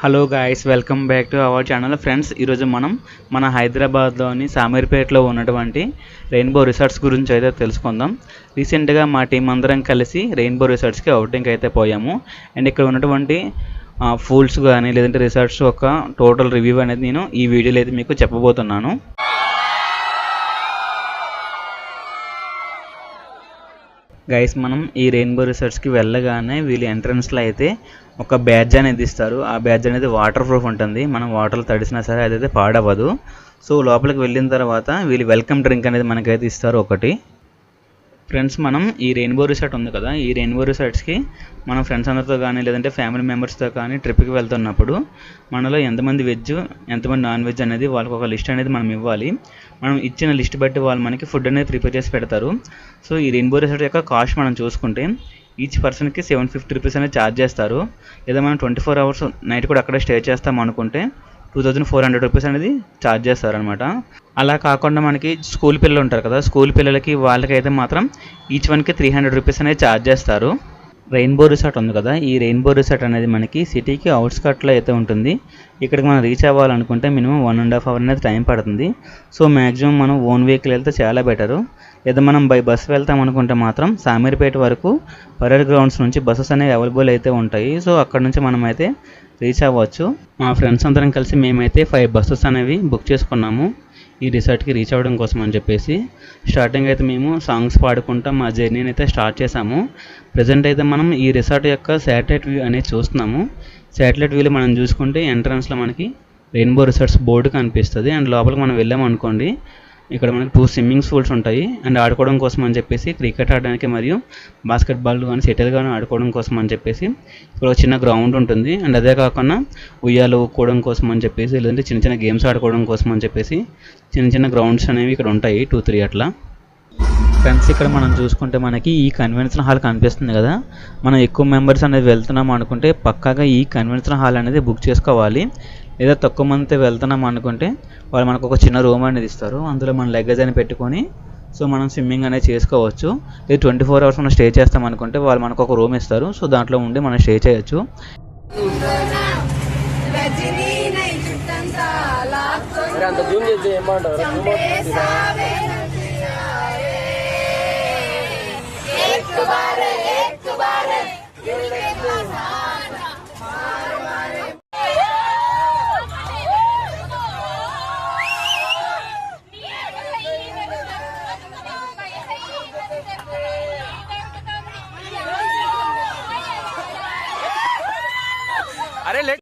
Hello guys, welcome back to our channel. Friends, ఈరోజు మనం మన హైదరాబాద్లోని సామీర్పేటలో ఉన్నటువంటి రెయిన్బో రిసార్ట్స్ గురించి అయితే తెలుసుకుందాం. రీసెంట్గా మా టీం అందరం కలిసి రెయిన్బో రిసార్ట్స్కి అవుటింగ్కి అయితే పోయాము. అండ్ ఇక్కడ ఉన్నటువంటి ఫూల్స్ కానీ లేదంటే రిసార్ట్స్ ఒక టోటల్ రివ్యూ అనేది నేను ఈ వీడియోలో అయితే మీకు చెప్పబోతున్నాను. గైస్, మనం ఈ రెయిన్బో రిసార్ట్స్కి వెళ్ళగానే వీళ్ళు ఎంట్రన్స్లో అయితే ఒక బ్యాడ్జ్ అనేది ఇస్తారు. ఆ బ్యాడ్జ్ అనేది వాటర్ ప్రూఫ్ ఉంటుంది. మనం వాటర్లో తడిసినా సరే అదైతే పాడవదు. సో లోపలికి వెళ్ళిన తర్వాత వీళ్ళు వెల్కమ్ డ్రింక్ అనేది మనకైతే ఇస్తారు ఒకటి. ఫ్రెండ్స్, మనం ఈ రెయిన్బో రిసార్ట్ ఉంది కదా, ఈ రెయిన్బో రిసార్ట్స్కి మనం ఫ్రెండ్స్ అందరితో కానీ లేదంటే ఫ్యామిలీ మెంబర్స్తో కానీ ట్రిప్కి వెళ్తున్నప్పుడు మనలో ఎంతమంది వెజ్ ఎంతమంది నాన్ వెజ్ అనేది వాళ్ళకి ఒక లిస్ట్ అనేది మనం ఇవ్వాలి. మనం ఇచ్చిన లిస్ట్ బట్టి వాళ్ళు మనకి ఫుడ్ అనేది ప్రిపేర్ చేసి పెడతారు. సో ఈ రెయిన్బో రిసార్ట్ యొక్క కాస్ట్ మనం చూసుకుంటే ఈచ్ పర్సన్కి 750 రూపీస్ అనేది ఛార్జ్ చేస్తారు. లేదా మనం 24 అవర్స్ నైట్ కూడా అక్కడే స్టే చేస్తాం అనుకుంటే 2400 రూపీస్ అనేది ఛార్జ్ చేస్తారనమాట. అలా కాకుండా మనకి స్కూల్ పిల్లలు ఉంటారు కదా, స్కూల్ పిల్లలకి వాళ్ళకైతే మాత్రం ఈచ్ వన్కి 300 రూపీస్ అనేది ఛార్జ్ చేస్తారు. రెయిన్బో రిసార్ట్ ఉంది కదా, ఈ రెయిన్బో రిసార్ట్ అనేది మనకి సిటీకి అవుట్స్కట్లో అయితే ఉంటుంది. ఇక్కడికి మనం రీచ్ అవ్వాలనుకుంటే మినిమం 1.5 అవర్ అనేది టైం పడుతుంది. సో మ్యాక్సిమం మనం ఓన్ వెహికల్ వెళ్తే చాలా బెటరు. లేదా మనం బై బస్సు వెళ్తాం అనుకుంటే మాత్రం సామీర్పేట వరకు పరేడ్ గ్రౌండ్స్ నుంచి బస్సెస్ అనేవి అవైలబుల్ అయితే ఉంటాయి. సో అక్కడ నుంచి మనం అయితే రీచ్ అవ్వచ్చు. మా ఫ్రెండ్స్ అందరం కలిసి మేమైతే 5 బస్సెస్ అనేవి బుక్ చేసుకున్నాము ఈ రిసార్ట్కి రీచ్ అవ్వడం కోసం అని చెప్పేసి. స్టార్టింగ్ అయితే మేము సాంగ్స్ పాడుకుంటా మా జర్నీని అయితే స్టార్ట్ చేసాము. ప్రజెంట్ అయితే మనం ఈ రిసార్ట్ యొక్క శాటిలైట్ వ్యూ అనేది చూస్తున్నాము. శాటిలైట్ వ్యూలో మనం చూసుకుంటే ఎంట్రన్స్లో మనకి రెయిన్బో రిసార్ట్స్ బోర్డు కనిపిస్తుంది. అండ్ లోపలికి మనం వెళ్ళామనుకోండి, ఇక్కడ మనకి 2 స్విమ్మింగ్ పూల్స్ ఉంటాయి. అండ్ ఆడుకోవడం కోసం అని చెప్పేసి క్రికెట్ ఆడడానికి మరియు బాస్కెట్బాల్ కానీ షటిల్ కానీ ఆడుకోవడం కోసం అని చెప్పేసి ఇక్కడ ఒక చిన్న గ్రౌండ్ ఉంటుంది. అండ్ అదే కాకుండా ఉయ్యాలు ఊక్కోవడం కోసం అని చెప్పేసి లేదంటే చిన్న చిన్న గేమ్స్ ఆడుకోవడం కోసం అని చెప్పేసి చిన్న చిన్న గ్రౌండ్స్ అనేవి ఇక్కడ ఉంటాయి, 2-3 అట్లా. ఫ్రెండ్స్, ఇక్కడ మనం చూసుకుంటే మనకి ఈ కన్వెన్షన్ హాల్ కనిపిస్తుంది కదా, మనం ఎక్కువ మెంబర్స్ అనేది వెళ్తున్నాం అనుకుంటే పక్కాగా ఈ కన్వెన్షన్ హాల్ అనేది బుక్ చేసుకోవాలి. లేదా తక్కువ మందితో వెళ్తున్నాం అనుకుంటే వాళ్ళు మనకు ఒక చిన్న రూమ్ అనేది ఇస్తారు. అందులో మన లగేజ్ అని పెట్టుకొని సో మనం స్విమ్మింగ్ అనేది చేసుకోవచ్చు. ఇది 24 అవర్స్ మనం స్టే చేస్తాం అనుకుంటే వాళ్ళు మనకు ఒక రూమ్ ఇస్తారు. సో దాంట్లో ఉండి మనం స్టే చేయొచ్చు. अरे ले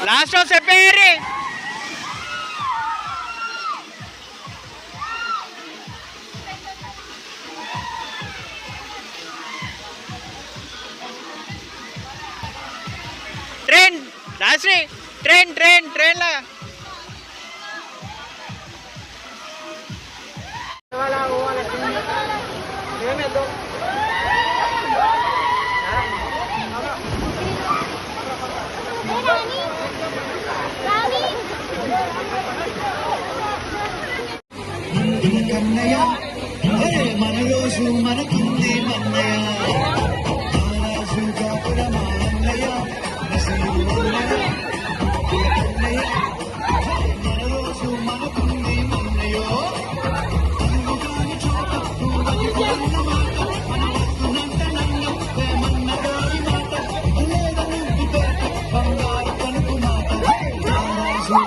లాస్ట్ ఆఫ్ చెప్పేయండి. ట్రైన్ రాశ్రీ ట్రైన్ లా కన్నయ్య మన రోజు మనకుంది మన్నయ్య రాజు కాపుర మా అన్నయ్య కన్నయ్య మన రోజు మనకుంది మన్నయ్యో బంగారు కనుకు మాట రాజు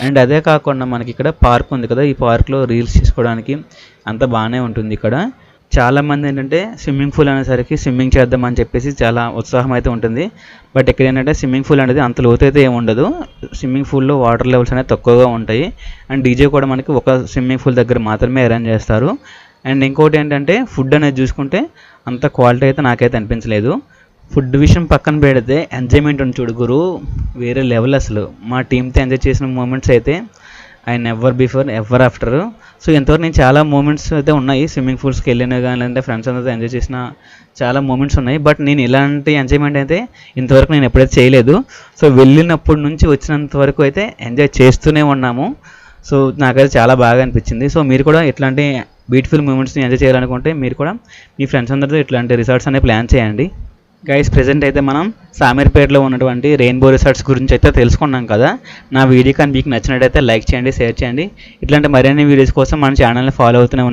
అండ్ అదే కాకుండా మనకి ఇక్కడ పార్క్ ఉంది కదా, ఈ పార్క్లో రీల్స్ చేసుకోవడానికి అంత బాగానే ఉంటుంది. ఇక్కడ చాలామంది ఏంటంటే స్విమ్మింగ్ పూల్ అనేసరికి స్విమ్మింగ్ చేద్దామని చెప్పేసి చాలా ఉత్సాహం అయితే ఉంటుంది. బట్ ఇక్కడ ఏంటంటే స్విమ్మింగ్ పూల్ అనేది అంత లోతు అయితే ఏమి ఉండదు. స్విమ్మింగ్ పూల్లో వాటర్ లెవెల్స్ అనేవి తక్కువగా ఉంటాయి. అండ్ డీజే కూడా మనకి ఒక స్విమ్మింగ్ పూల్ దగ్గర మాత్రమే అరేంజ్ చేస్తారు. అండ్ ఇంకోటి ఏంటంటే ఫుడ్ అనేది చూసుకుంటే అంత క్వాలిటీ అయితే నాకైతే అనిపించలేదు. ఫుడ్ విషయం పక్కన పెడితే ఎంజాయ్మెంట్ ఉంది చూడు గురు, వేరే లెవెల్ అసలు. మా టీంతో ఎంజాయ్ చేసిన మూమెంట్స్ అయితే I never before ever after. So ఇంతవరకు నేను చాలా మూమెంట్స్ అయితే ఉన్నాయి, స్విమ్మింగ్ పూల్స్కి వెళ్ళినా కానీ లేదంటే ఫ్రెండ్స్ అందరితో ఎంజాయ్ చేసిన చాలా మూమెంట్స్ ఉన్నాయి. బట్ నేను ఇలాంటి ఎంజాయ్మెంట్ అయితే ఇంతవరకు నేను ఎప్పుడైతే చేయలేదు. సో వెళ్ళినప్పటి నుంచి వచ్చినంత వరకు అయితే ఎంజాయ్ చేస్తూనే ఉన్నాము. సో నాకైతే చాలా బాగా అనిపించింది. సో మీరు కూడా ఇట్లాంటి బ్యూటిఫుల్ మూమెంట్స్ని ఎంజాయ్ చేయాలనుకుంటే మీరు కూడా మీ ఫ్రెండ్స్ అందరితో ఇట్లాంటి రిసార్ట్స్ అనేవి ప్లాన్ చేయండి. గైస్ ప్రెజెంట్ అయితే మనం సామీర్పేటలో ఉన్నటువంటి రెయిన్బో రిసార్ట్స్ గురించి అయితే తెలుసుకున్నాం కదా. నా వీడియో కానీ మీకు నచ్చినట్టయితే లైక్ చేయండి, షేర్ చేయండి. ఇట్లాంటి మరిన్ని వీడియోస్ కోసం మన ఛానల్ని ఫాలో అవుతూనే ఉండండి.